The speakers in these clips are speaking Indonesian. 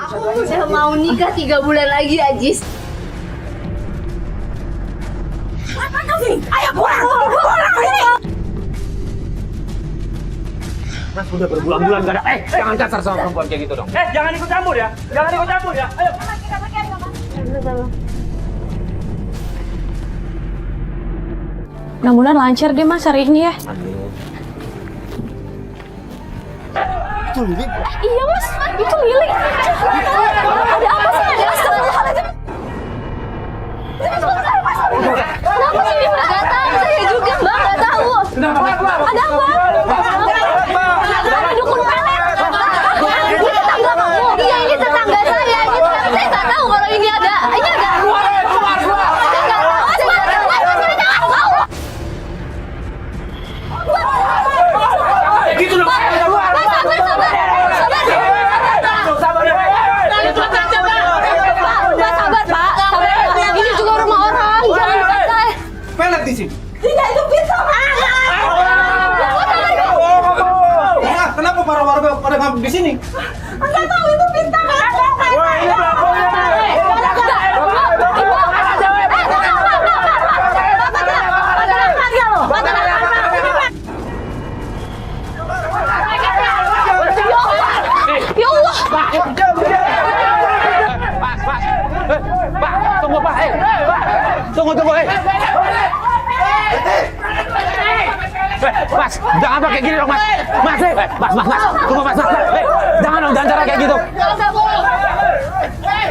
Aku udah mau nikah 3 bulan lagi, Ajis. Apa kau sini? Ayo pulang! Pulang sini! Mas udah berbulan-bulan gak ada. Jangan kasar sama perempuan kayak gitu dong. Jangan ikut campur ya. Jangan ikut campur ya. Ayo. Mudah-mudahan lancar deh Mas hari ini ya. Itu Lili. Iya Mas, itu Lili. Ada apa sih? Ada astagfirullahaladzim. Kenapa sih dia nggak tahu? Saya juga Mbak nggak tahu. Ada apa? Ada dukun pelet. Ini tetangga kamu. Iya ini tetangga saya. Ini tapi saya nggak tahu kalau ini ada. Ini ada. Gitu dong. Ini juga rumah orang, jangan santai. Pelet di sini. Tidak, itu pisau! Kenapa para warga pada ngambil di sini? Enggak tahu itu bintang! Wah, ini pelakunya. Ya Allah. Pak, tunggu Pak. Tunggu. Mas, jangan pakai gini dong Mas. Mas. Tunggu Mas. Jangan dong, jangan cara kayak gitu.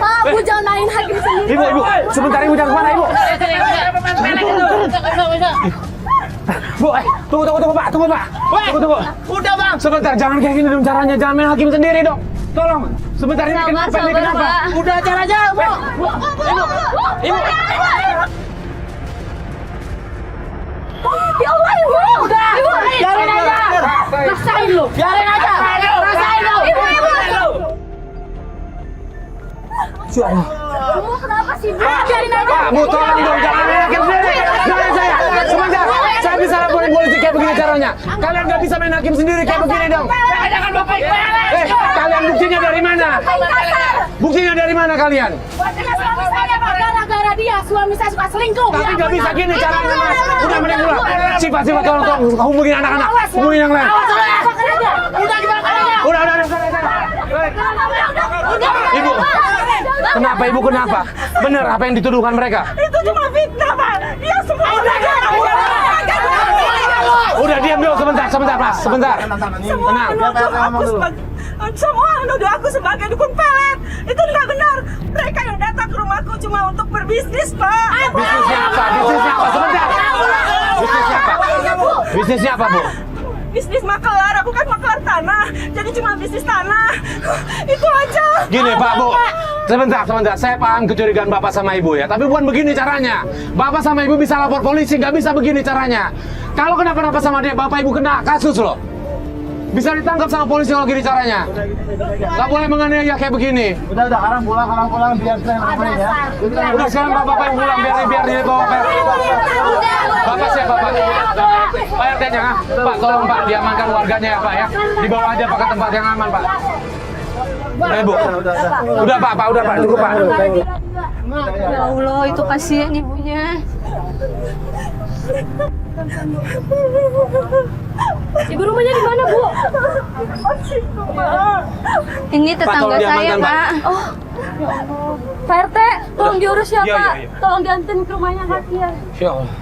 Pak, Bu jangan main hakim sendiri. Ibu, sebentar Ibu jangan kemana Ibu. Bu, tunggu Pak, tunggu. Udah bang. Sebentar, jangan kayak gini dong caranya, jangan main hakim sendiri dong. Tolong, sebentar ini kenapa? Udah ajar aja. Ibu. Ya Allah, Ibu. Udah. Biarin aja. Rasain lu. Biarin aja. Rasain lu. Ibu. Ya Allah. Bu, kenapa sih, Bu? Biarin aja. Pak, Bu, tolong dong, jangan main hakim sendiri. Jangan saya. Sebentar, saya bisa laporin polisi kayak begini caranya. Kalian nggak bisa main hakim sendiri kayak begini dong. Jangan bapak ibu. Kalian buktinya dari mana? Buktinya dari mana kalian? Suami saya gara-gara dia, suami saya suka selingkuh. Tapi nggak bisa gini caranya Mas. Udah mending pulang. Sifat, tolong hubungin anak-anak. Hubungin yang lain. Udah kita aja. Udah. Ibu, kenapa Ibu kenapa? Bener apa yang dituduhkan mereka? Itu cuma fitnah, Pak! Dia semua Udah diam dulu sebentar Mas, sebentar. Tenang. Semua menuduh aku sebagai dukun pelet. Itu nggak benar. Mereka yang datang ke rumahku cuma untuk berbisnis, Pak. Bisnisnya apa? Sebentar. Bisnisnya apa, Bu? Bisnis makelar. Aku kan makelar tanah. Jadi cuma bisnis tanah. Itu aja. Gini Pak, Bu. Sebentar. Saya paham kecurigaan Bapak sama Ibu ya. Tapi bukan begini caranya. Bapak sama Ibu bisa lapor polisi, nggak bisa begini caranya. Kalau kenapa-napa sama dia, Bapak Ibu kena kasus loh. Bisa ditangkap sama polisi kalau gini caranya. Nggak boleh menganiaya kayak begini. Udah sekarang pulang biar saya ngomongin ya. Udah sekarang Bapak yang pulang biar dia bawa Bapak siapa Pak? Pak RT-nya, Pak tolong Pak diamankan warganya ya Pak ya. Dibawa aja Pak ke tempat yang aman Pak. Udah Ibu. Udah Pak, cukup Pak. Ya Allah, itu kasihan ibunya. Ibu rumahnya di mana, Bu? Ini tetangga tolong saya, diamankan, Pak. Pak. Oh. Pak RT, tolong diurus ya, Iya, Pak. iya. Tolong dianterin ke rumahnya kasihan. Ya Allah.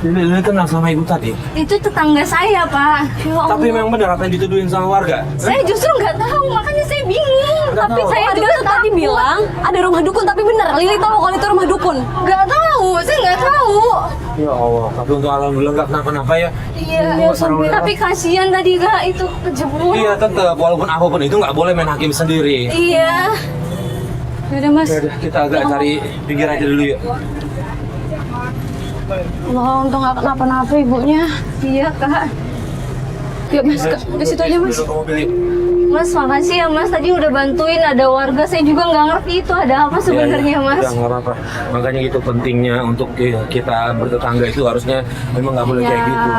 Lili kenal sama ibu tadi. Itu tetangga saya, Pak. Ya Allah. Tapi memang benar apa yang dituduhin sama warga. Saya justru nggak tahu, makanya saya bingung. Tapi saya juga tadi bilang ada rumah dukun, tapi benar. Lili tahu kalau itu rumah dukun. Nggak tahu, saya nggak tahu. Ya Allah, tapi untuk alhamdulillah nggak kenapa-napa ya. Iya, tapi kasihan tadi Kak, itu kejebur. Iya tetap, walaupun apapun itu nggak boleh main hakim sendiri. Iya. Yaudah Mas. Yaudah, kita agak cari pinggir aja dulu yuk. Allah, untung nggak kenapa-napa ibunya. Iya Kak. Ya Mas, ke situ aja Mas. Duduk ke mobil yuk. Mas, makasih ya Mas. Tadi udah bantuin ada warga. Saya juga nggak ngerti itu ada apa sebenarnya Mas. Udah nggak apa-apa. Makanya itu pentingnya untuk kita bertetangga itu harusnya memang nggak boleh kayak gitu.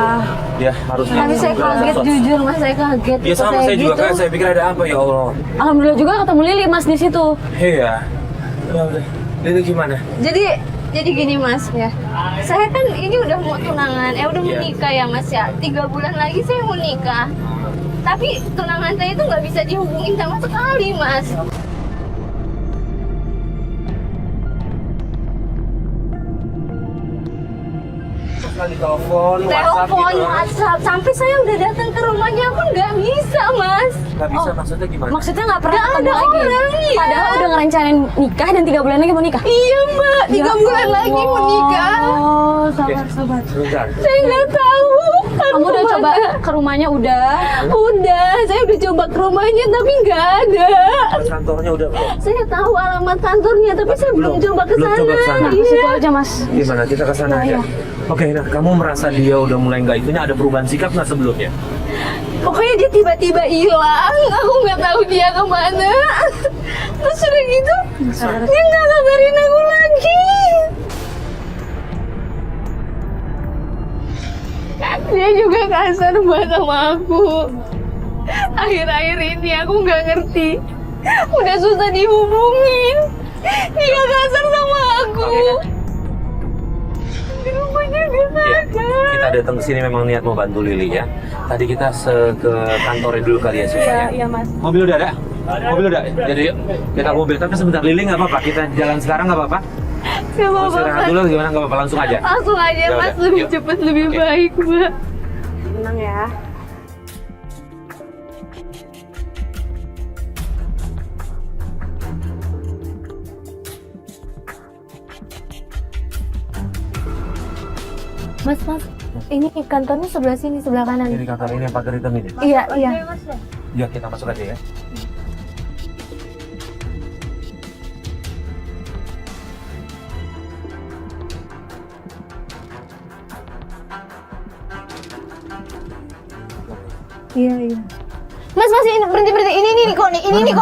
Ya harusnya. Tapi saya kaget jujur Mas, saya kaget. Ya sama saya juga kan, saya pikir ada apa ya Allah. Alhamdulillah juga ketemu Lili Mas di situ. Iya. Ya udah. Itu gimana? Jadi gini Mas ya. Saya kan ini udah mau tunangan, udah mau Iya. nikah ya Mas ya. 3 bulan lagi saya mau nikah. Tapi tunangan saya itu nggak bisa dihubungin sama sekali Mas. Sekali telepon, WhatsApp Telepon, gitu. WhatsApp, sampai saya udah datang ke rumahnya pun nggak bisa Mas. Nggak bisa maksudnya gimana? Maksudnya nggak pernah Nggak ketemu ada lagi. orangnya. Padahal udah ngerencanain nikah dan 3 bulan lagi mau nikah. Iya Mbak, 3 bulan lagi mau nikah. Oh, Oke, sabar. sebentar. Saya nggak tahu. Kamu udah coba ke rumahnya udah? Udah, saya udah coba ke rumahnya tapi nggak ada. Kantornya udah belum? Saya tahu alamat kantornya tapi saya belum coba ke Belum sana. coba ke sana. Nah, ke situ aja Mas. Gimana kita ke sana aja? Oke, nah kamu merasa dia udah mulai nggak itunya ada perubahan sikap nggak sebelumnya? Pokoknya dia tiba-tiba hilang, aku nggak tahu dia kemana. Terus udah gitu, dia nggak kabarin aku lagi. Dia juga kasar banget sama aku. Akhir-akhir ini aku nggak ngerti, udah susah dihubungin. Dia kasar sama aku. Di rumahnya dia nggak Iya. ada. Kita datang ke sini memang niat mau bantu Lili ya. Tadi kita ke kantornya dulu kali ya supaya. Iya Mas. Mobil udah ada? Mobil udah. Jadi yuk kita ke mobil. Tapi sebentar Lili nggak apa-apa. Kita jalan sekarang nggak apa-apa. Gak Mau apa-apa. istirahat dulu gimana nggak apa-apa langsung aja. Langsung aja Ya Mas, udah, lebih yuk. cepet lebih Oke. baik Mbak. Tenang ya. Mas, ini kantornya sebelah sini, sebelah kanan. Ini kantor ini yang pagar hitam ini. Iya, iya. Ya kita masuk aja ya. Iya, iya. Mas, ini berhenti. Ini Niko nih. Ini Niko.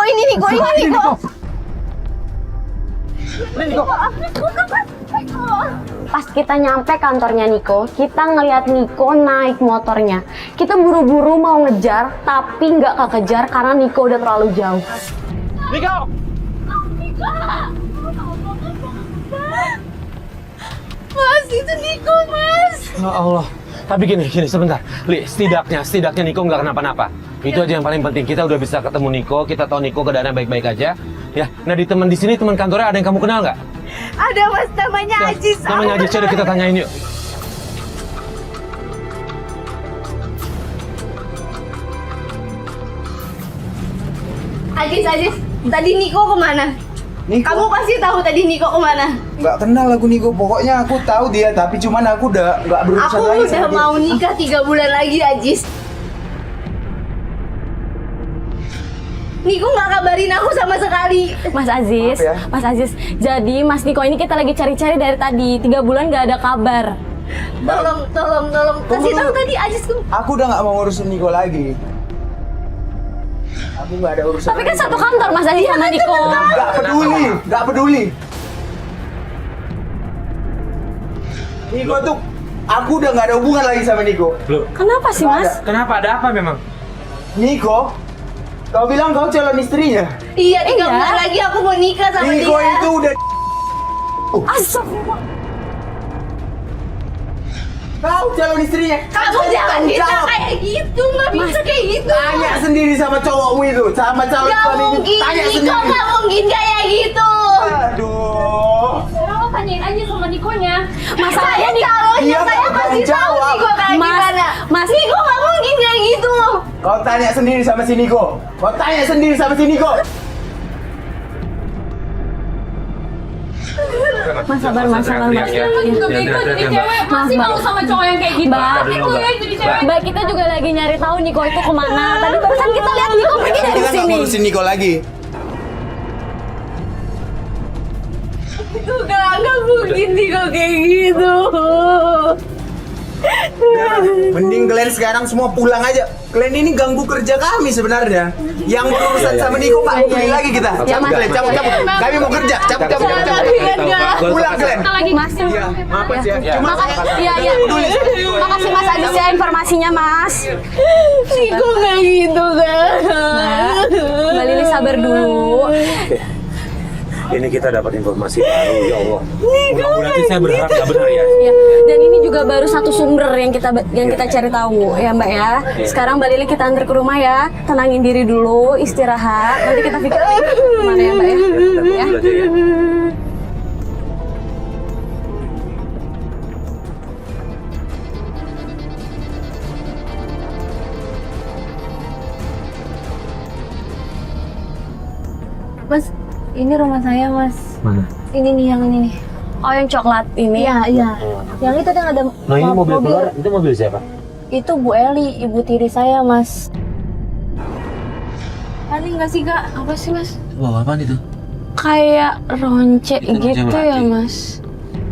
Pas kita nyampe kantornya Niko, kita ngeliat Niko naik motornya. Kita buru-buru mau ngejar, tapi nggak kekejar karena Niko udah terlalu jauh. Niko! Mas, itu Niko, Mas. Ya Allah. Tapi gini sebentar. Li, setidaknya Niko nggak kenapa-napa. Itu aja yang paling penting. Kita udah bisa ketemu Niko, kita tahu Niko keadaannya baik-baik aja. Ya, nah di teman di sini teman kantornya ada yang kamu kenal nggak? Ada Mas, namanya Ajis. Namanya Ajis, coba kita tanyain yuk. Ajis. Tadi Niko kemana? Niko? Kamu pasti tahu tadi Niko kemana? Nggak kenal aku Niko, pokoknya aku tahu dia, tapi cuman aku udah nggak berurusan Aku lagi udah sama dia. mau nikah 3 bulan lagi, Ajis. Niko nggak kabarin aku sama sekali. Mas Aziz, Maaf ya. Mas Aziz. Jadi Mas Niko ini kita lagi cari-cari dari tadi. 3 bulan nggak ada kabar. Tolong. Kasih tahu tadi Ajis ke... Aku udah nggak mau ngurusin Niko lagi. Aku nggak ada urusan. Tapi kan lagi satu sama kantor Mas Aziz sama Niko. Nggak peduli. Niko tuh, aku udah nggak ada hubungan lagi sama Niko. Loh, Kenapa sih Nggak Mas? ada. kenapa? Ada apa memang? Niko, kau bilang kau calon istrinya. Iya, 3 bulan lagi aku mau nikah sama Niko dia. itu udah. Astagfirullah. Kau calon istrinya. Kamu jangan bisa Jawab. kayak gitu, nggak bisa kayak gitu. Tanya sendiri sama cowokmu itu, sama calon Gak suamimu. mungkin, Tanya Niko sendiri. gak mungkin kayak gitu. Aduh. Lo tanyain aja sama Nikonya. Saya Masalahnya nih. calonnya, Dia saya nggak pasti tahu jawab. Niko kayak Mas, gimana. Mas. Niko gak mungkin kayak gitu. Kau tanya sendiri sama si Niko. Kau tanya sendiri sama si Niko. Mas sabar, Mas sabar, Mas. Ya, Masih mau sama cowok yang kayak gitu. Mbak, Mbak, kita juga lagi nyari tahu Niko itu kemana. Tadi barusan kita lihat Niko pergi dari Kita nggak sini. ngurusin Niko lagi. Itu gak mungkin Niko kayak gitu. mending kalian sekarang semua pulang aja. Kalian ini ganggu kerja kami sebenarnya. Yang berurusan sama Niko nggak beli lagi kita. Ya, Mas. Cabut. Kami mau kerja. Cabut. Pulang kalian. Lagi Mas. Iya, maaf ya. Cuma Iya. Makasih Mas Adis ya informasinya Mas. Niko nggak gitu kan. Mbak Lili sabar dulu. Ini kita dapat informasi baru, ya Allah. Mudah-mudahan saya berharap nggak benar ya. Ya, dan ini juga baru satu sumber yang kita cari tahu ya Mbak ya. Sekarang Mbak Lili kita antar ke rumah ya. Tenangin diri dulu, istirahat. Nanti kita pikir gimana ya Mbak ya. Ya. Mas, ini rumah saya, Mas. Mana? Ini nih, yang ini nih. Oh yang coklat ini. Iya. Yang itu yang ada Nah ini mobil keluar, itu mobil siapa? Itu Bu Eli, ibu tiri saya, Mas. Aneh nggak sih, Kak? Apa sih, Mas? Wah, apaan itu? Kayak ronce Itu gitu ronce ya, melati. Mas.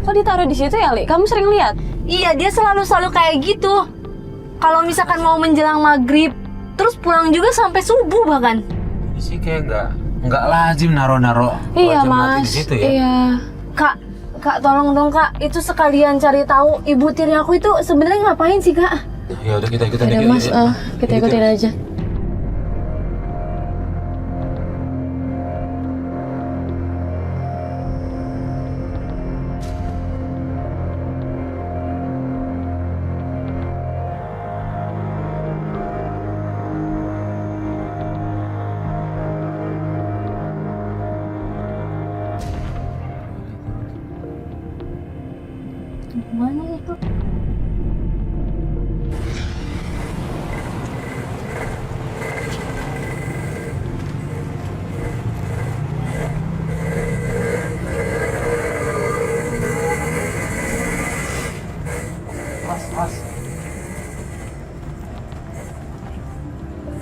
Kok ditaruh di situ ya Li? Kamu sering lihat? Iya, dia selalu kayak gitu. Kalau misalkan mau menjelang maghrib, terus pulang juga sampai subuh bahkan. Ini sih kayak nggak lazim naro-naro Iya, wajah melati Mas. di situ ya. Iya. Kak, tolong dong, Kak. Itu sekalian cari tahu ibu tiri aku itu sebenarnya ngapain sih, Kak? Ya udah kita ikutan Ada, dikit. Mas. Kita ikutin aja. Mana itu? Mas.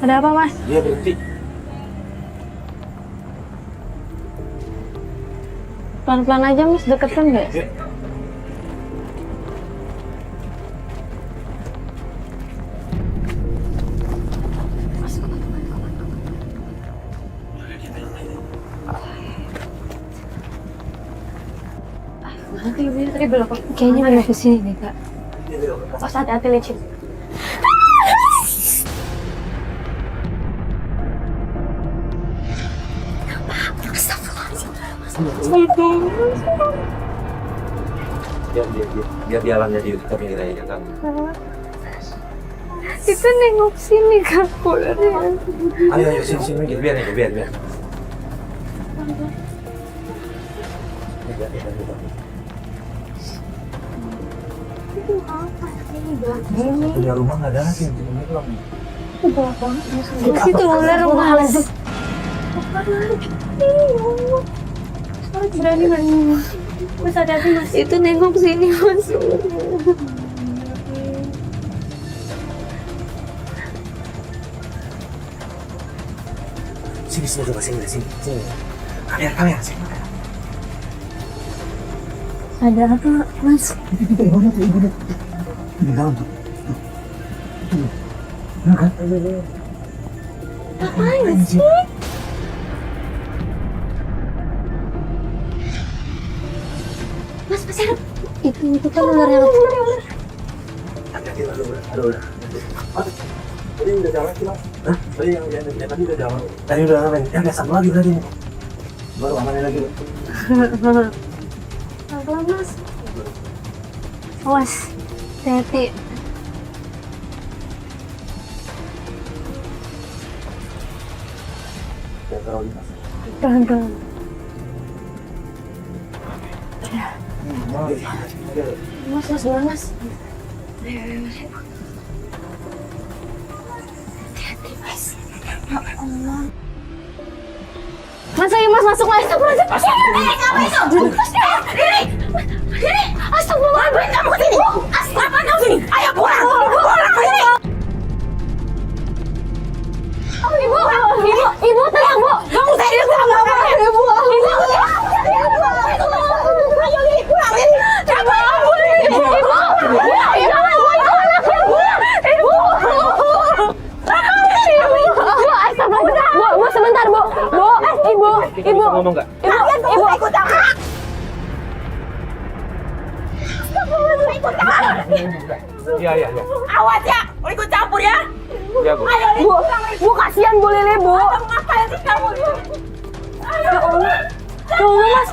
Ada apa, Mas? Dia berhenti. Pelan-pelan aja, Mas. Deketin nggak? Kayaknya mau ke sini nih, Kak. Pas hati-hati licin. Biar di alamnya di kita pinggir aja kan. Itu nengok sini, Kak. Ayo sini biar. Punya rumah nggak ada lagi. Itu ular rumah. Berani. Mas, hati-hati, Mas. Itu nengok sini, Mas. Sini coba sini. Kamera sini. Ada apa, Mas? Di dalam tuh. Ngapain sih? Mas, itu kan ular yang Hati-hati ada ular. Tadi udah jalan sih Mas. Tadi yang tadi udah jalan. Tadi udah ngapain? Ada satu lagi tadi. Baru amannya lagi. pelan, Mas. Awas, hati-hati. Pelan-pelan. Mas, duluan, Mas. Hati-hati, Mas. Ya Allah. Mas, ayo Mas, masuk Mas. Diri, astagfirullah, ngapain kamu kesini? Ngapain kamu kesini? Ayo pulang kesini. Ibu, tenang, Bu. Kamu serius sama apa? Ibu. Ayo, pulang, Diri. Ibu. Iya, iya, iya. Awas ya, mau ikut campur ya. Iya, Bu. Ayo, Bu, kasihan Bu Lili, Bu. kamu ngapain sih kamu? Ya Allah. Ya Allah, Mas.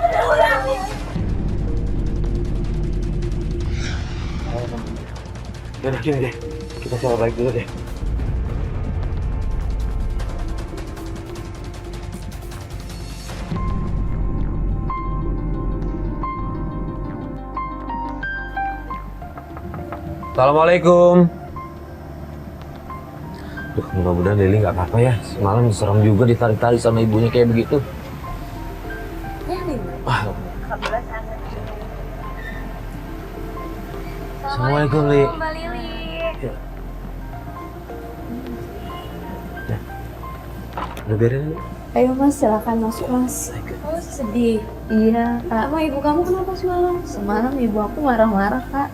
Yaudah, gini deh. Kita coba balik dulu deh. Assalamualaikum. Duh, mudah-mudahan Lili nggak apa-apa ya. Semalam serem juga ditarik-tarik sama ibunya kayak begitu. Wah. Assalamualaikum, Li. Mbak Lili. Udah beres, Li? Ayo Mas, silakan masuk Mas. Oh, sedih. Iya, Kak. Sama ibu kamu kenapa semalam? Semalam ibu aku marah-marah, Kak.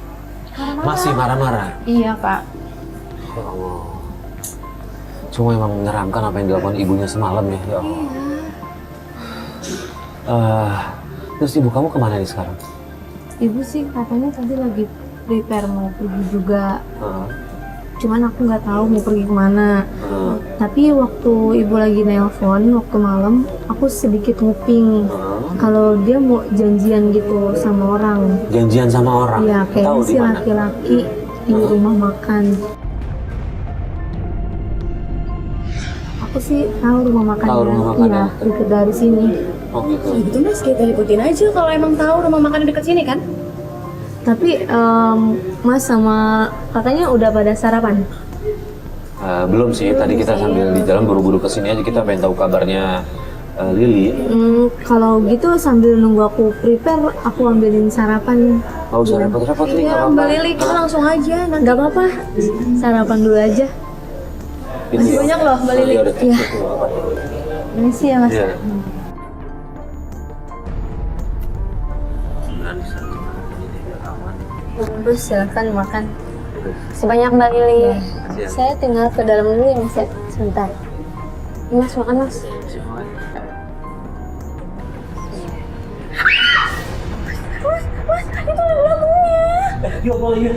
Masih marah-marah? Iya, Kak. Ya Allah. Cuma emang menyeramkan apa yang dilakukan ibunya semalam ya, ya Allah. Terus ibu kamu kemana nih sekarang? Ibu sih katanya tadi lagi prepare mau pergi juga. Cuman aku nggak tahu mau pergi kemana. Tapi waktu ibu lagi nelpon waktu malam, aku sedikit nguping kalau dia mau janjian gitu sama orang. Janjian sama orang? Iya, Tahu kayaknya di sih mana? laki-laki di rumah makan. Aku sih tahu rumah makannya. Tahu rumah makannya? Iya, deket dari sini. Oh gitu. Itu Mas, kita ikutin aja kalau emang tahu rumah makan dekat sini kan? Tapi Mas sama kakaknya udah pada sarapan? Belum sih, tadi kita sambil di jalan buru-buru kesini aja, kita pengen tahu kabarnya Lili. Kalau gitu sambil nunggu aku prepare, aku ambilin sarapan. Nggak usah repot-repot nih, nggak Iya, apa-apa. Mbak Lili, kita langsung aja. Nanti Nggak apa-apa, sarapan dulu aja. masih banyak loh Mbak Lili. Iya, udah. Iya. Permisi ya Mas. Iya. Terus silakan makan. Sebanyak Mbak Lili. Saya tinggal ke dalam dulu ya Mas ya, sebentar. Ini Mas makan Mas. Mas, itu ada belamunya. Ya Allah, iya.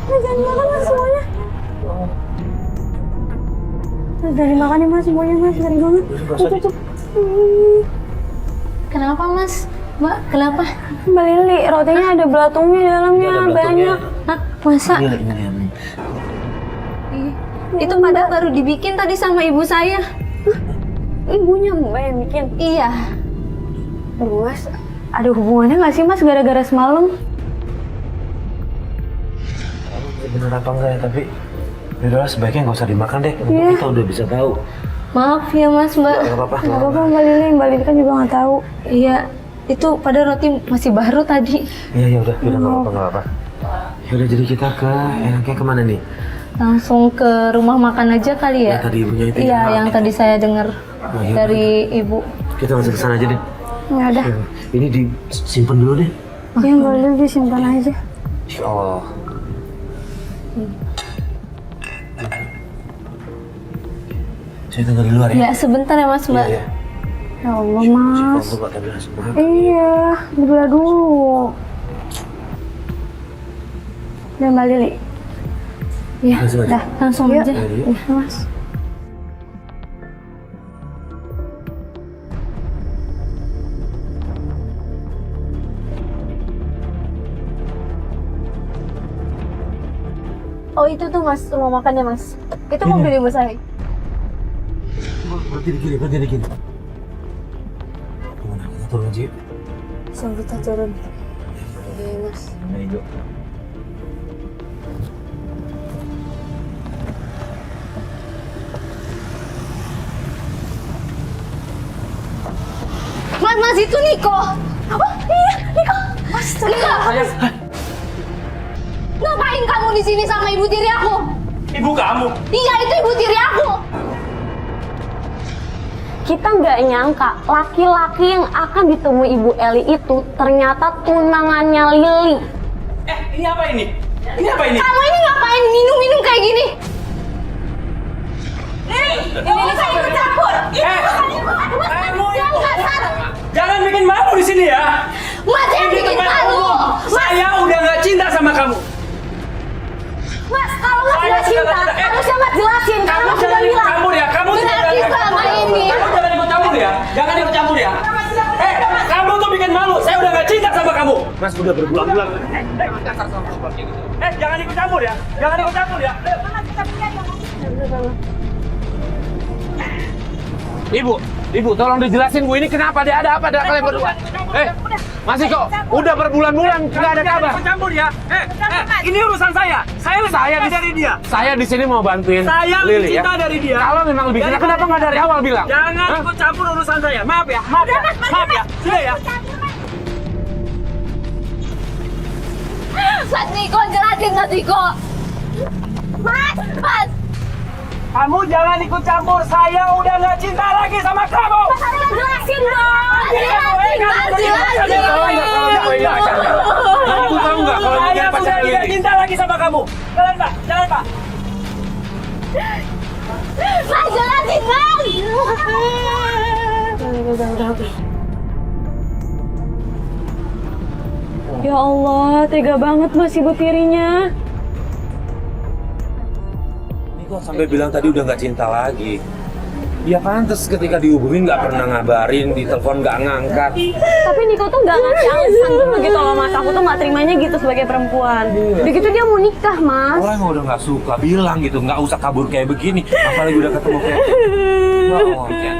Jangan makan Mas semuanya. Dari makan ya Mas semuanya Mas, dari banget. Tuh. Kenapa Mas? Mbak, kenapa? Mbak Lili, rotinya ada belatungnya di dalamnya, Ada belatungnya. banyak. Hah, masa? Ini. Itu padahal baru dibikin tadi sama ibu saya. Hah? Ibunya Mbak yang bikin? Iya. Aduh Mas, ada hubungannya nggak sih Mas gara-gara semalam? Bener apa enggak ya, tapi yaudah sebaiknya nggak usah dimakan deh. Iya. Kita udah bisa tahu. Maaf ya Mas, Mbak. Nggak apa-apa. Nggak apa-apa Mbak Lili kan juga nggak tahu. Iya, itu pada roti masih baru tadi. Iya, ya udah nggak apa-apa. Yaudah, jadi kita enaknya kemana nih? Langsung ke rumah makan aja kali ya? Yang tadi ibunya itu Iya, ya? yang tadi saya dengar iya. dari ibu. Kita langsung ke sana aja deh. Ya udah. Ini disimpan dulu deh. Iya, Mbak Lili disimpan aja. Insya Allah. Saya tunggu di luar ya. Ya, sebentar ya Mas, Mbak. Iya. Ya Allah, Mas. Kalau Mbak bilang semua. Iya, dibelah dulu. Ya, Mbak Lili. Iya, Langsung aja? dah, langsung Iya. aja. Iya. Iya, Mas. Oh, itu tuh Mas, rumah makannya Mas. Itu mobil ibu saya. Berarti di kiri. Gimana? Kita turun aja yuk. Langsung kita turun. Iya, Mas. Nah, yuk. Mas, itu Niko. Oh, iya, Niko. Mas, Niko. Ngapain kamu di sini sama ibu tiri aku? Ibu kamu? Iya, itu ibu tiri aku. Kita nggak nyangka laki-laki yang akan ditemui Ibu Eli itu ternyata tunangannya Lili. Ini apa ini? Ini apa ini? Kamu ini ngapain minum-minum kayak gini? Ini saya ikut campur. Jangan bikin malu di sini ya. Mas yang Ini bikin tempat malu. umum. Saya udah nggak cinta sama kamu. Mas, kalau Mas Saya nggak sudah cinta, nggak cinta. harusnya Mas jelasin. Kalau Kamu Mas sudah jangan ikut bilang. campur ya. Kamu Berarti selama ini. Kamu jangan ikut campur ya. Jangan ikut campur ya. Kamu tuh bikin malu. Saya udah nggak cinta sama kamu. Mas udah berbulan-bulan. Jangan ikut campur ya. Jangan ikut campur ya. Ibu, tolong dijelasin Bu, ini kenapa dia ada apa dengan kalian berdua? Masih kok, udah berbulan-bulan nggak ada kabar. Ikut campur ya. Ini urusan saya. Saya lebih cinta dari dia. Saya di sini mau bantuin Saya lebih Lili ya. cinta dari dia. Kalau memang lebih cinta, kenapa nggak dari awal bilang? Jangan Hah? ikut campur urusan saya. Maaf ya. Maaf ya. Maaf ya. Sudah ya. Mas Niko, jelasin Mas Niko. Mas. Kamu jangan ikut campur. Saya udah nggak cinta lagi sama kamu. Mas jelasin dong. Jelasin. Ibu tahu nggak kalau dia Saya sudah pacar tidak Lili? cinta lagi sama kamu. Jalan Pak. Jalan Pak. Mas jelasin Mas. Ya Allah, tega banget Mas ibu tirinya. Niko sampai bilang tadi udah nggak cinta lagi. Ya pantas ketika dihubungin nggak pernah ngabarin, di telepon nggak ngangkat. Tapi Niko tuh gak ngasih alasan dulu gitu loh Mas. Aku tuh gak terimanya gitu sebagai perempuan. Begitu dia mau nikah Mas. Orang yang udah nggak suka bilang gitu, nggak usah kabur kayak begini. Apalagi udah ketemu kayak. Ya Allah, Ken.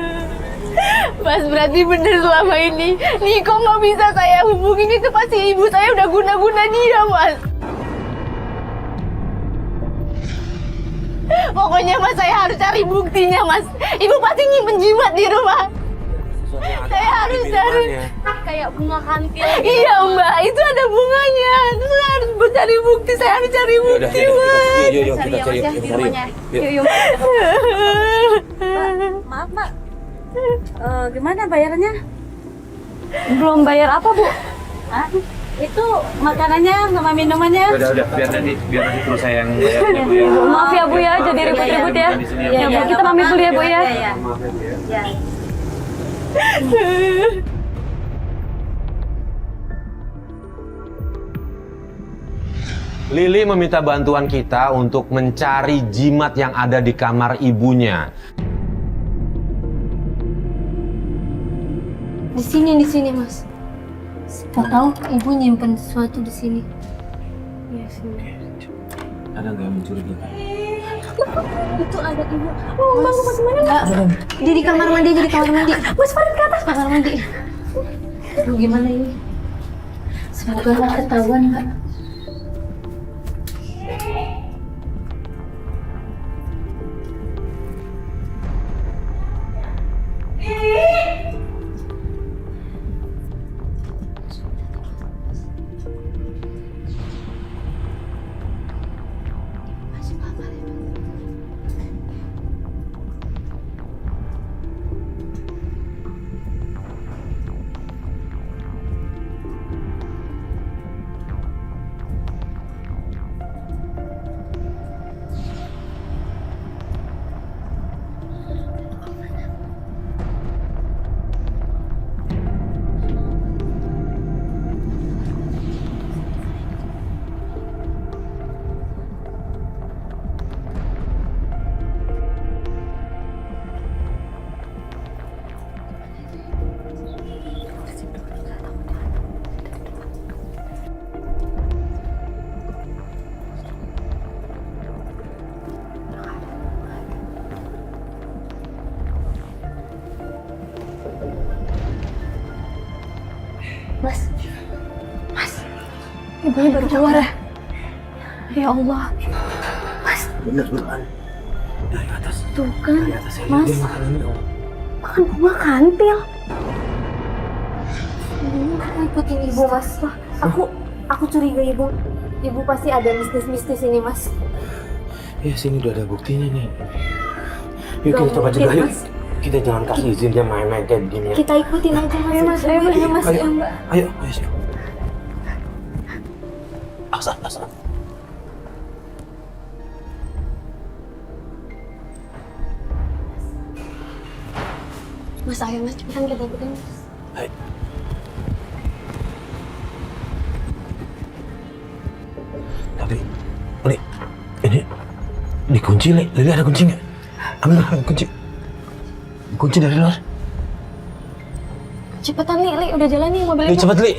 Mas berarti bener selama ini Niko nggak bisa saya hubungin, itu pasti ibu saya udah guna-guna dia Mas. Pokoknya Mas saya harus cari buktinya Mas. Ibu pasti nyimpen jimat di rumah. Saya harus cari. Kayak bunga kantil. Iya Mbak, itu ada bunganya. Terus saya harus mencari bukti, saya harus cari bukti Mas. Yuk, kita cari yuk, kita cari yuk. Maaf Mbak. Gimana bayarannya? Belum bayar apa Bu? Hah? Itu makanannya sama minumannya. Udah, biar nanti terus saya yang bayar ya, Bu ya. Maaf ya Bu ya, jadi ribut-ribut ya. Ya Bu, kita pamit dulu ya Bu ya. Lili meminta bantuan kita untuk mencari jimat yang ada di kamar ibunya. Di sini Mas. Siapa tahu ibu nyimpen sesuatu di sini. Iya sih. Ada nggak yang mencurigakan? Itu ada ibu. Oh, Bang, mana? Dia di kamar mandi, Mas Farid ke atas. Kamar mandi. Aduh, gimana ini? Semoga nggak ketahuan, Mbak. Mas, ibunya baru keluar ya? Ya Allah, Mas. Bener kan? Dari atas. Tuh kan, Dari atas ya. Mas. Dia makan ini om. Makan bunga kantil. Ikutin ibu Mas. Wah, aku curiga ibu pasti ada mistis ini Mas. Ya sini udah ada buktinya nih. Yuk Gak kita coba mungkin, cegah yuk. Mas. Kita jangan kasih izin dia main-main kayak begini ya. Kita ikutin aja Mas. Ayo Mas, ya Mbak. Ayo. Asal. Mas, ayo Mas, cepetan kita ikutin Mas. Ayo. Tapi, ini dikunci, Lili ada kunci nggak? Ambil kunci. Kunci dari luar. Cepetan Li, udah jalan nih mobilnya. Li, cepet Li.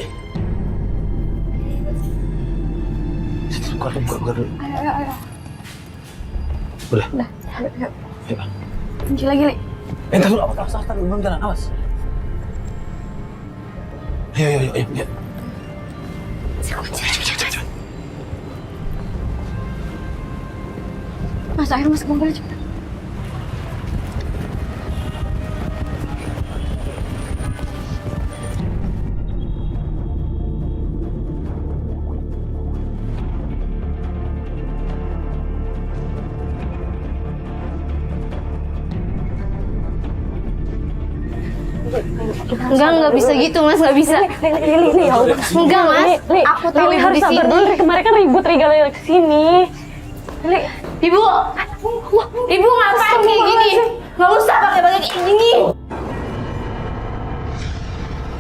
Keluar dulu. Ayo. Udah. Ayo. Ayo, Bang. Kunci lagi Li. Entar dulu, awas, belum jalan, awas. Ayo. Cepet. Mas, akhirnya masuk mobil cepet. Enggak bisa gitu Mas, nggak bisa. Li, ya udah. Enggak Mas, Li, aku tahu Li ibu harus di sabar sini. dulu. Dari kemarin kan ribut Rigala kesini. Li, Ibu ngapain kayak gini? Nggak usah pakai kayak gini.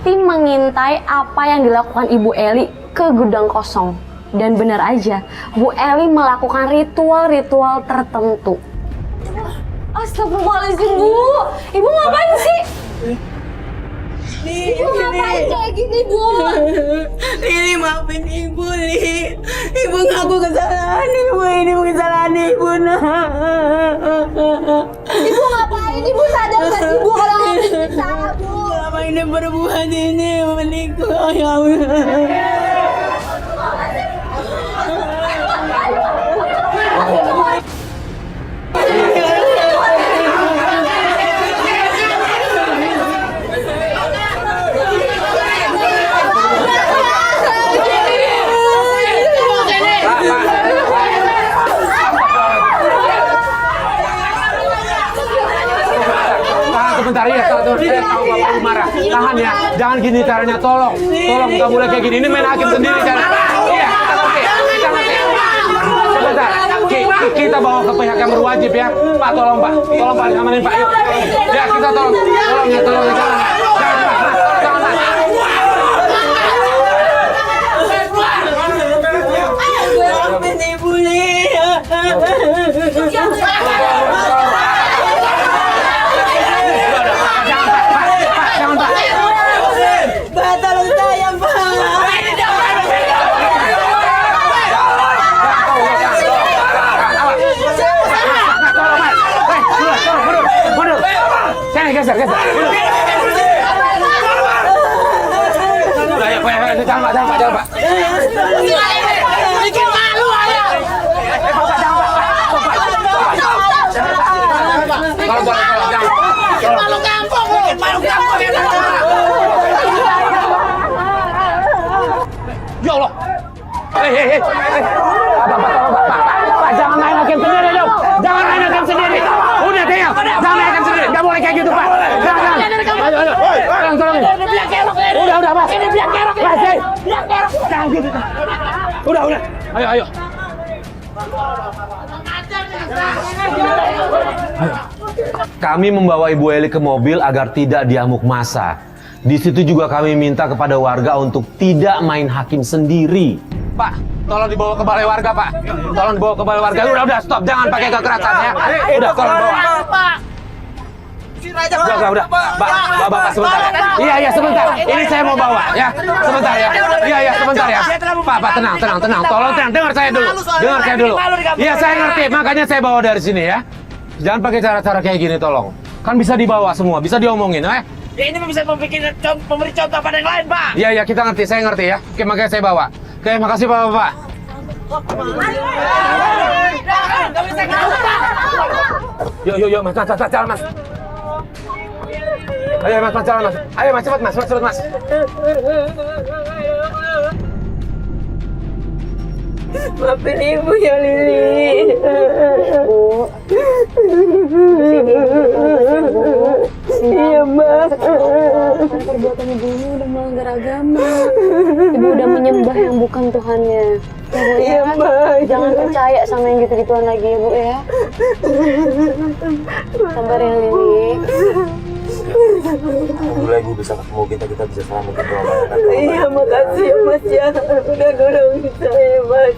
tim mengintai apa yang dilakukan Ibu Eli ke gudang kosong. Dan benar aja, Bu Eli melakukan ritual-ritual tertentu. Astagfirullahaladzim, Bu. Ibu ngapain sih? Ibu ngapain kayak gini, Bu? Lili, maafin ibu, Li. Ibu ngaku kesalahan ibu, ini kesalahan ibu, Ibu ngapain? Ibu sadar nggak sih, Bu, kalau ngapain salah, Bu? Apa ini berbuat ini, menikah, ya Allah. Sebentar ya, saya tahu Bapak marah. Tahan ya, jangan gini caranya, tolong nggak boleh kayak gini. Ini main hakim sendiri cara. Iya, kita ngerti. Sebentar, kita bawa ke pihak yang berwajib ya. Pak, tolong Pak, amanin Pak. Yuk, ya kita tolong ya, jangan Pak. Maafin ibu, Li. Pak, tolong saya, Pak. Mundur. Sini geser. Udah ya, jangan Pak. Bikin malu aja. Tolong, jangan. Malu kampung. Ya Allah. Hei. Pak, jangan main hakim sendiri dong. Udah tinggal. Jangan main hakim sendiri. Nggak boleh kayak gitu, Pak. Jangan. Ayo. Tolongin. Udah, Pak. Ini biang kerok. Pak, jangan gitu. Udah. Ayo. Kami membawa Ibu Eli ke mobil agar tidak diamuk massa. Di situ juga kami minta kepada warga untuk tidak main hakim sendiri. Pak, tolong dibawa ke balai warga, Pak. Tolong dibawa ke balai warga. Udah, stop. Jangan pakai kekerasan ya. Udah, tolong bawa. Udah. Bapak sebentar. Iya, sebentar. Ini saya mau bawa ya. Sebentar ya. Iya, sebentar ya. Pak, tenang. Tolong tenang. Dengar saya dulu. Iya, saya ngerti. Makanya saya bawa dari sini ya. Jangan pakai cara-cara kayak gini, tolong. Kan bisa dibawa semua, bisa diomongin, Ya, ini bisa memberi contoh pada yang lain, Pak. Iya, kita ngerti, saya ngerti ya. Oke, makanya saya bawa. Oke, makasih Bapak. Yuk, Mas, jalan, Mas. Ayo, Mas, jalan, Mas. Ayo, Mas, cepet, Mas. Maafin ibu ya, Lili. Iya, Mbak. Perbuatan ibu ini udah melanggar agama. Ibu udah menyembah yang bukan Tuhannya. Ya, Bu, Iya, Mbak. Jangan percaya sama yang gitu-gituan lagi ya, Bu ya. Sabar ya, Lili. Alhamdulillah Ibu bisa ketemu kita bisa selamatin doa. Iya, makasih ya, Mas ya. Udah nolongin saya, Mas.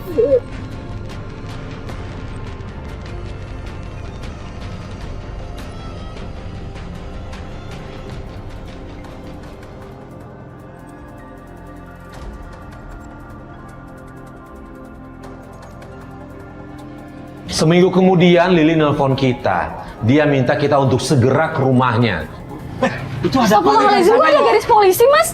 Seminggu kemudian Lili nelpon kita. Dia minta kita untuk segera ke rumahnya. Itu ada apa? Astagfirullahaladzim, kok ada garis polisi, Mas?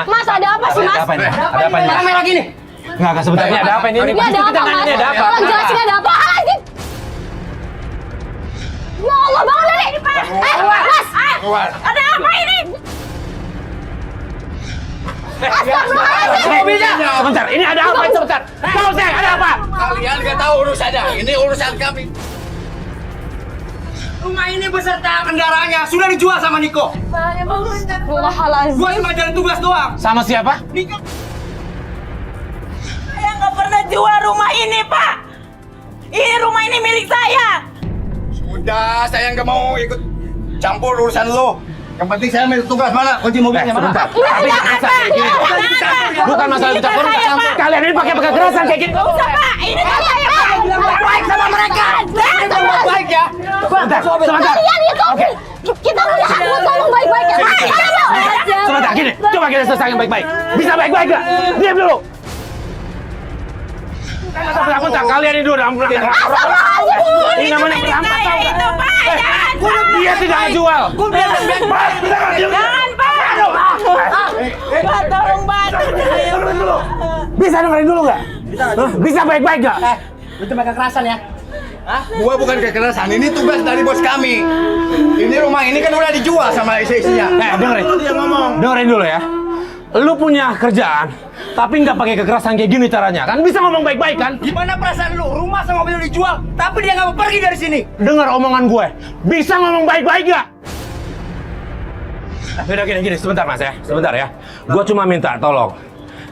Mas, ada apa sih, Mas? Ada apa ini? Ada apa ini? Kamera gini. Enggak sebentar. Ini ada apa ini? Ini ada apa, Mas? Ini ada apa? Tolong jelasin ada apa lagi? Ya Allah, bangun Lili! Mas! Ada apa ini? Astagfirullahaladzim! Mobilnya. Sebentar, ini ada apa? Sebentar. Tahu saya ada apa? Kalian nggak tahu urusannya. Ini urusan kami. Rumah ini beserta kendaraannya sudah dijual sama Niko. Astagfirullahaladzim. Gua cuma jalan tugas doang. Sama siapa? Niko. Saya nggak pernah jual rumah ini, Pak. Ini rumah ini milik saya. Udah, saya nggak mau ikut campur urusan lo. Yang penting saya ambil tugas. Mana kunci mobilnya, mana? Sebentar. Tapi masa kayak gini. Bukan masalah kita campur. Kalian ini pakai kekerasan kayak gini. Nggak usah, Pak. Ini saya, Pak. Baik sama mereka. Baik ya. Sebentar. Kalian itu, kita punya hak buat ngomong baik-baik ya. Sebentar, gini. Coba kita selesaikan baik-baik. Bisa baik-baik gak? Diam dulu. Sebentar, kalian ini udah melanggar. Ini namanya merampas, tau gak? Dia tidak jual. Jangan, Pak. Pak, tolong bantu saya, Pak. Bisa dengerin dulu gak? Bisa baik-baik gak? Itu mereka kekerasan ya. Gua bukan kekerasan, ini tugas dari bos kami. Ini rumah ini kan udah dijual sama isi-isinya. Dengerin. Dia ngomong. Dengerin dulu ya. Lu punya kerjaan, tapi nggak pakai kekerasan kayak gini caranya. Kan bisa ngomong baik-baik kan? Gimana perasaan lu? Rumah sama mobil dijual, tapi dia nggak mau pergi dari sini. Dengar omongan gue. Bisa ngomong baik-baik gak? Udah gini, sebentar mas ya. Sebentar ya. Gue cuma minta tolong.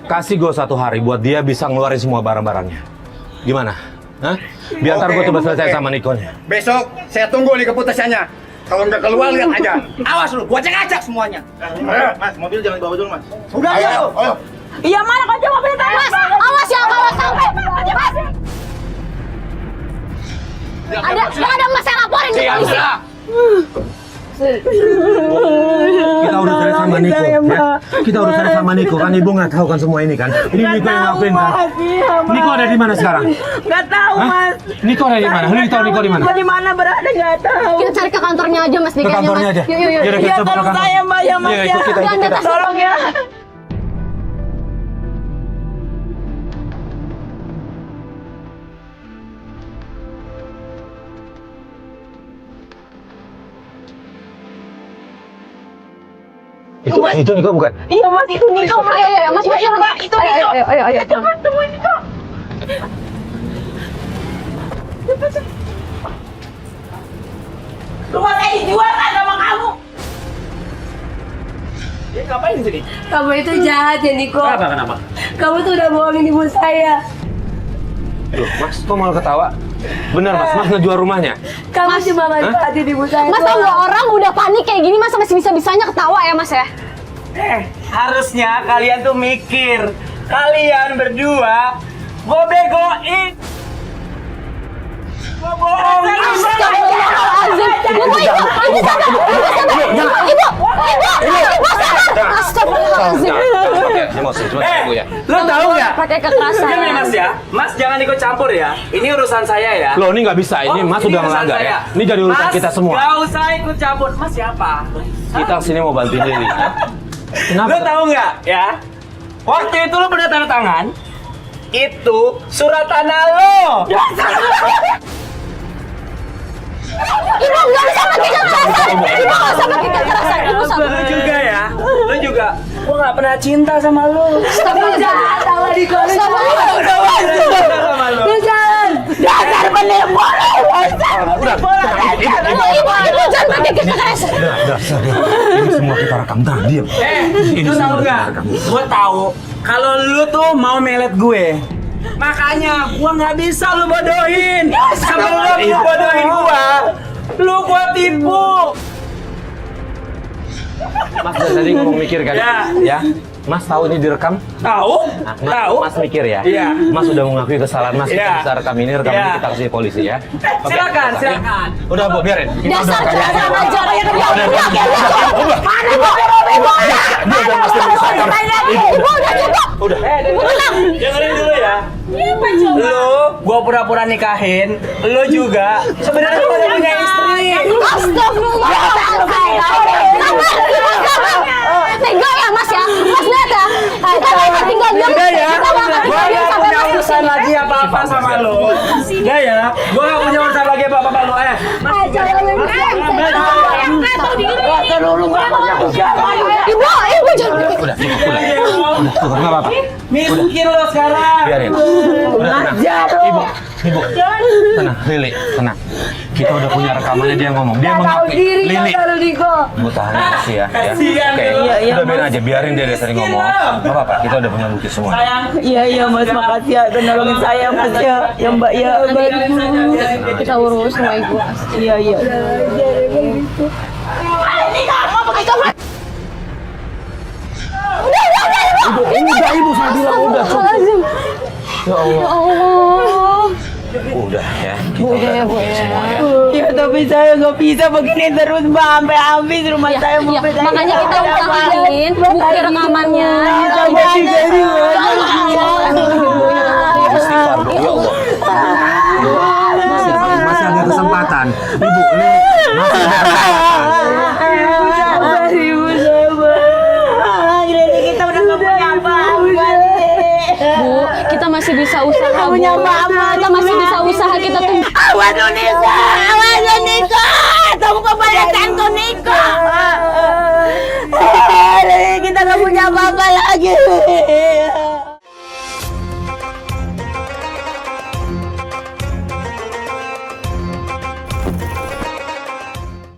Kasih gue 1 hari buat dia bisa ngeluarin semua barang-barangnya. Gimana? Hah? Biar ntar gue coba selesai sama Nikonya. Besok saya tunggu nih keputusannya. Kalau nggak keluar lihat aja. Awas lu, gua acak-acak semuanya. Mas, mobil jangan bawa dulu mas. Udah ayo. Iya, mana kunci mobil saya, Mas, Pak? awas ya kalau sampai. Mas. Ada mas saya laporin ke polisi. Kita udah cari sama Niko ya. Kita udah cari sama Niko kan ibu nggak tahu kan semua ini kan. Ini Niko yang ngapain kan? Niko ada di mana sekarang? Nggak tahu, Hah? Mas. Niko ada di mana? Lu tahu Niko di mana? Di mana berada nggak tahu. Kita cari ke kantornya aja mas. Ke kantornya aja. Yuk. Yaudah, Iya, kita coba ke tolong kantor. saya, Mbak, ya, Mas, Iya, ya. ikut kita. Tolong ya. Itu Niko bukan? Iya, Mas, itu Niko, Mas. Ayo, mas. Iya, Pak, itu Niko. Ayo. Cepat temuin Niko. Rumah saya dijual kan sama kamu. Dia ngapain di sini? Kamu itu jahat ya Niko. Kenapa? Kamu tuh udah bohongin ibu saya. Loh, Mas, kok malah ketawa? Bener Mas, Mas ngejual rumahnya? Kamu cuma manfaatin ibu saya. Mas tau nggak orang udah panik kayak gini masa masih bisa-bisanya ketawa ya mas ya? Harusnya kalian tuh mikir. Kalian berdua gua begoin. Gua bohongin. Astagfirullahaladzim. Ibu sabar. Astagfirullahaladzim. Emosi, cuma tunggu ya. Lu tahu nggak? Pakai kekerasan. Diam ya mas ya. Mas jangan ikut campur ya. Ini urusan saya ya. Loh, ini nggak bisa. Ini Mas ini udah urusan melanggar saya. ya. Ini jadi urusan Mas, kita semua. Gak usah ikut campur. Mas siapa? Kita kesini mau bantuin Lili. Lu tahu nggak ya? Waktu itu lu pernah tanda tangan. Itu surat tanah lo. Ibu nggak bisa pakai kekerasan. Ibu nggak usah pakai kekerasan. Ibu sabar. Lu juga ya. Lu juga. Gua nggak pernah cinta sama lu. Kamu jahat sama Niko. Lu Cinta sama lu. jahat. Dasar penipu. Ibu jangan pakai kekerasan. Udah. Ini semua kita rekam. Dah, diam. Lu tahu nggak? Gua tahu kalau lu tuh mau melet gue. Makanya gua nggak bisa lu bodohin. Sebelum lu bodohin gua tipu. Mas dari tadi ngomong mikir kan? Ya. Mas tahu ini direkam? Tahu? Nah, Tahu? Mas mikir ya? Iya. Mas udah mengakui kesalahan Mas. Kita Iya. bisa rekam ini Iya. kita kasih polisi ya. Oke, Silakan. Udah, Bu, biarin. Dasar kurang ajar. Udah. Dengerin dulu ya. Lu, gua gua pura-pura nikahin, lo juga sebenarnya gua udah punya istri. Tega ya Mas ya, Mas lihat ya, kita lagi tinggal diam. Udah ya, gua gak punya urusan lagi apa-apa sama lo. Udah ya, gua gak punya urusan lagi apa-apa sama lo. Ibu jangan. Udah, nggak apa-apa. Miskin lo sekarang. Biarin. Udah, tenang. Ibu, tenang, Lili, tenang. Kita udah punya rekamannya dia ngomong. Dia mengakui. Lili, Ibu tahan emosi ya. Kasihan Oke, lo. udah biarin aja, biarin dia dari tadi ngomong. Nggak apa-apa, kita udah punya bukti semua. Iya Mas, makasih ya udah nolongin saya Mas ya. Ya Mbak ya. Kita urus sama ibu. Iya. Udah, Ibu, saya bilang udah cukup. Ya Allah. Udah ya. Udah ya, Bu. Ya tapi saya nggak bisa begini terus Mbak sampai habis rumah saya mau Makanya kita usahain bukti rekamannya. Istighfar dong, ya Allah. Masih ada kesempatan. Ibu, ini masih ada kesempatan. Ibu sabar. Jadi kita udah nggak punya apa-apa. Bu, kita masih bisa usaha, Bu. Kita masih bisa usaha, kita tuh. Awas Niko, tunggu kebalikanku Niko. Kita nggak punya apa-apa lagi.